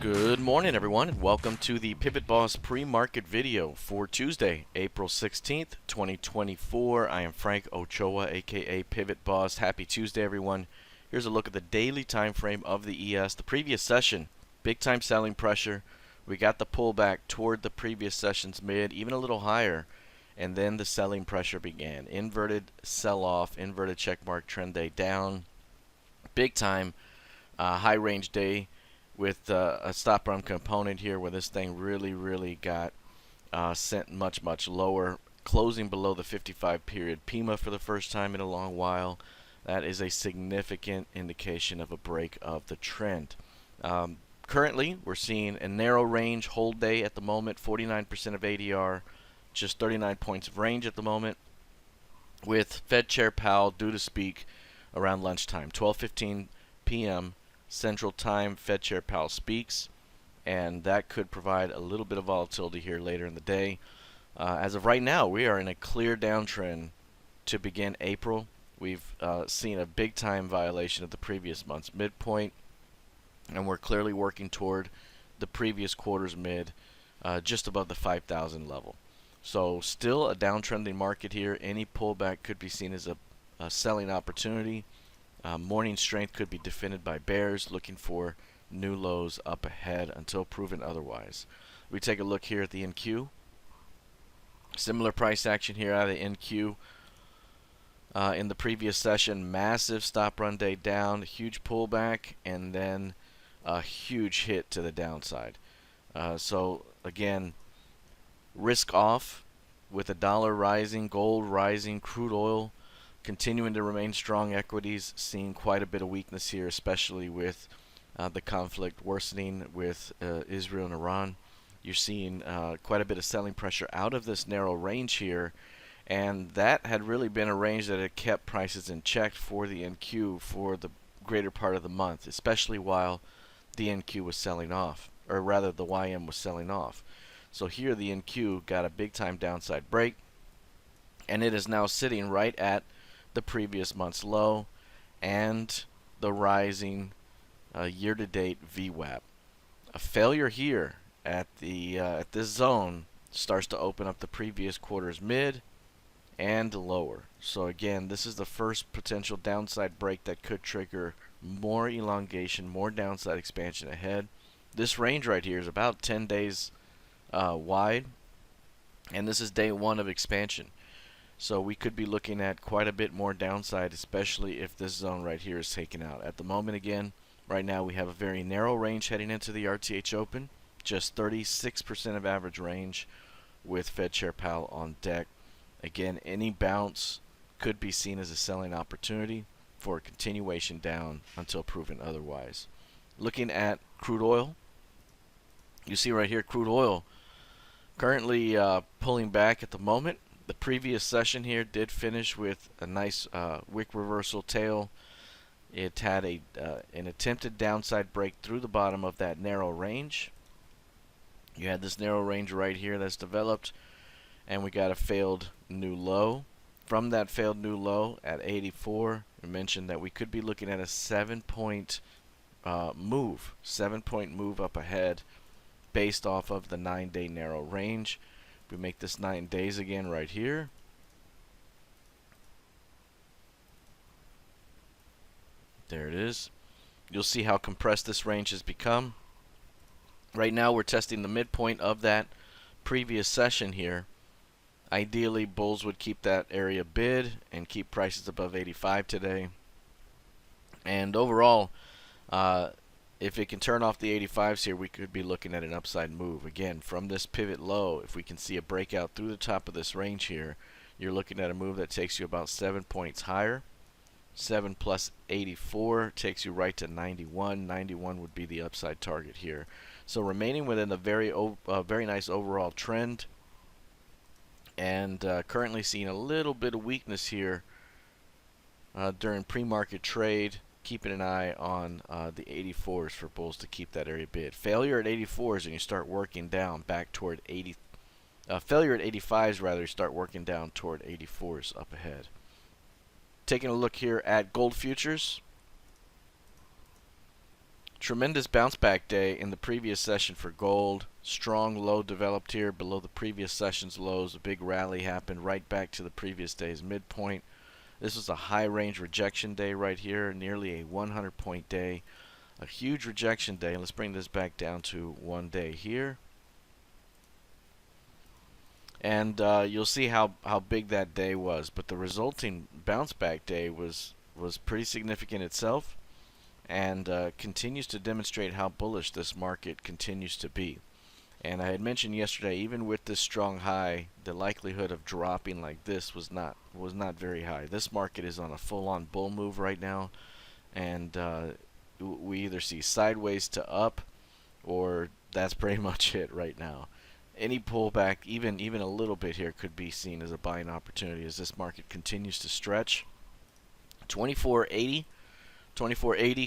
Good morning, everyone, and welcome to the PivotBoss pre-market video for Tuesday, April 16th, 2024. I am Frank Ochoa, aka PivotBoss. Happy Tuesday, everyone. Here's a look at the daily time frame of the ES. The previous session, big time selling pressure. We got the pullback toward the previous session's mid, even a little higher, and then the selling pressure began. Inverted sell-off, inverted checkmark trend day down, big time high range day, with a stop run component here where this thing really got sent much lower, closing below the 55 period PIMA for the first time in a long while. That is a significant indication of a break of the trend. Currently, we're seeing a narrow range hold day at the moment, 49% of ADR, just 39 points of range at the moment, with Fed Chair Powell due to speak around lunchtime, 12:15 p.m. Central Time. Fed Chair Powell speaks, and that could provide a little bit of volatility here later in the day. As of right now, we are in a clear downtrend to begin April. We've seen a big time violation of the previous month's midpoint, and we're clearly working toward the previous quarter's mid, just above the 5,000 level. So still a downtrending market here. Any pullback could be seen as a selling opportunity. Morning strength could be defended by bears looking for new lows up ahead until proven otherwise. We take a look here at the NQ. Similar price action here out of the NQ. In the previous session, massive stop run day down, huge pullback, and then a huge hit to the downside. So again, risk off with the dollar rising, gold rising, crude oil continuing to remain strong. Equities seeing quite a bit of weakness here, especially with the conflict worsening with Israel and Iran. You're seeing quite a bit of selling pressure out of this narrow range here, and that had really been a range that had kept prices in check for the NQ for the greater part of the month, especially while the NQ was selling off, or rather the YM was selling off. So here the NQ got a big time downside break, and it is now sitting right at the previous month's low and the rising year-to-date VWAP. A failure here at this zone starts to open up the previous quarter's mid and lower. So again, this is the first potential downside break that could trigger more elongation, more downside expansion ahead. This range right here is about 10 days wide, and this is day one of expansion. So we could be looking at quite a bit more downside, especially if this zone right here is taken out. At the moment, again, right now we have a very narrow range heading into the RTH Open, just 36% of average range with Fed Chair Powell on deck. Again, any bounce could be seen as a selling opportunity for a continuation down until proven otherwise. Looking at crude oil, you see right here crude oil currently pulling back at the moment. The previous session here did finish with a nice wick reversal tail. It had an attempted downside break through the bottom of that narrow range. You had this narrow range right here that's developed, and we got a failed new low. From that failed new low at 84, we mentioned that we could be looking at a 7-point move up ahead based off of the 9-day narrow range. We make this 9 days again right here. There it is. You'll see how compressed this range has become. Right now we're testing the midpoint of that previous session here. Ideally, bulls would keep that area bid and keep prices above 85 today. And overall, if it can turn off the 85s here, we could be looking at an upside move. Again, from this pivot low, if we can see a breakout through the top of this range here, you're looking at a move that takes you about 7 points higher. 7 plus 84 takes you right to 91. 91 would be the upside target here. So remaining within a very nice overall trend, and currently seeing a little bit of weakness here during pre-market trade. Keeping an eye on the 84s for bulls to keep that area bid. Failure at 84s and you start working down back toward 80. Failure at 85s rather, you start working down toward 84s up ahead. Taking a look here at gold futures. Tremendous bounce back day in the previous session for gold. Strong low developed here below the previous session's lows. A big rally happened right back to the previous day's midpoint. This was a high range rejection day right here, nearly a 100-point day. A huge rejection day. Let's bring this back down to 1 day here. And you'll see how big that day was. But the resulting bounce back day was pretty significant itself, and continues to demonstrate how bullish this market continues to be. And I had mentioned yesterday, even with this strong high, the likelihood of dropping like this was not very high. This market is on a full-on bull move right now, and we either see sideways to up, or that's pretty much it right now. Any pullback, even a little bit here, could be seen as a buying opportunity as this market continues to stretch. 2480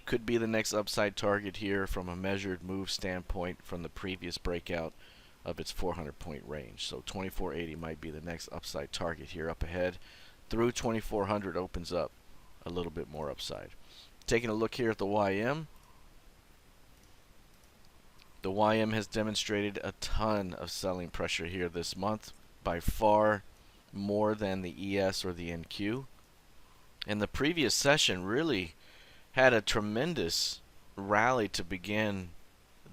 could be the next upside target here from a measured move standpoint from the previous breakout of its 400-point range. So 2480 might be the next upside target here up ahead. Through 2400 opens up a little bit more upside. Taking a look here at the YM. The YM has demonstrated a ton of selling pressure here this month, by far more than the ES or the NQ. And the previous session really had a tremendous rally to begin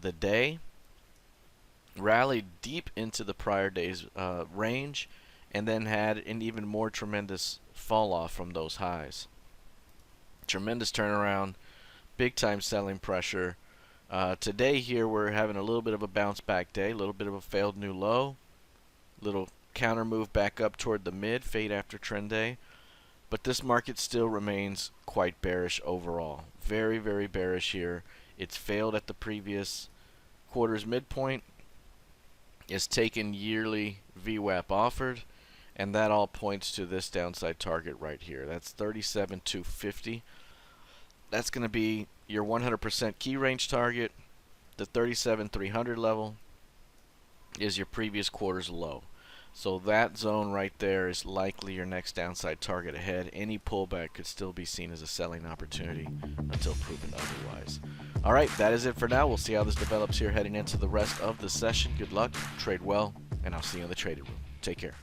the day, rallied deep into the prior day's range, and then had an even more tremendous fall off from those highs. Tremendous turnaround, big time selling pressure. Today here we're having a little bit of a bounce back day, a little bit of a failed new low, little counter move back up toward the mid, fade after trend day. But this market still remains quite bearish overall. Very, very bearish here. It's failed at the previous quarter's midpoint. It's taken yearly VWAP offered, and that all points to this downside target right here. That's 37,250. That's going to be your 100% key range target. The 37,300 level is your previous quarter's low. So that zone right there is likely your next downside target ahead. Any pullback could still be seen as a selling opportunity until proven otherwise. All right, that is it for now. We'll see how this develops here heading into the rest of the session. Good luck, trade well, and I'll see you in the trading room. Take care.